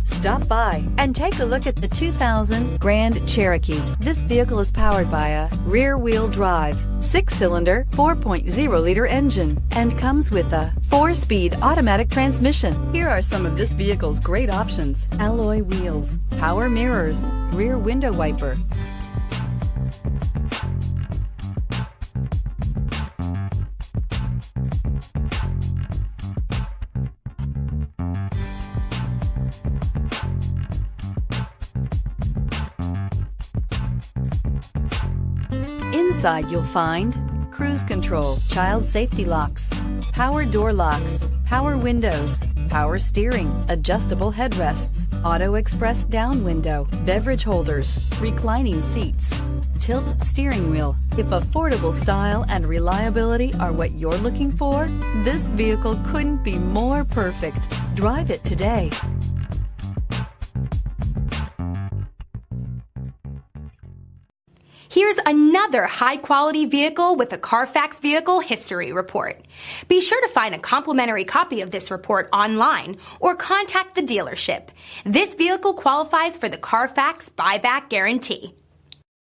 Stop by and take a look at the 2000 Grand Cherokee. This vehicle is powered by a rear-wheel drive, 6-cylinder, 4.0-liter engine, and comes with a 4-speed automatic transmission. Here are some of this vehicle's great options: alloy wheels, power mirrors, rear window wiper, Inside you'll find cruise control, child safety locks, power door locks, power windows, power steering, adjustable headrests, auto express down window, beverage holders, reclining seats, tilt steering wheel. If affordable style and reliability are what you're looking for, this vehicle couldn't be more perfect. Drive it today. Here's another high-quality vehicle with a Carfax Vehicle History Report. Be sure to find a complimentary copy of this report online or contact the dealership. This vehicle qualifies for the Carfax Buyback Guarantee.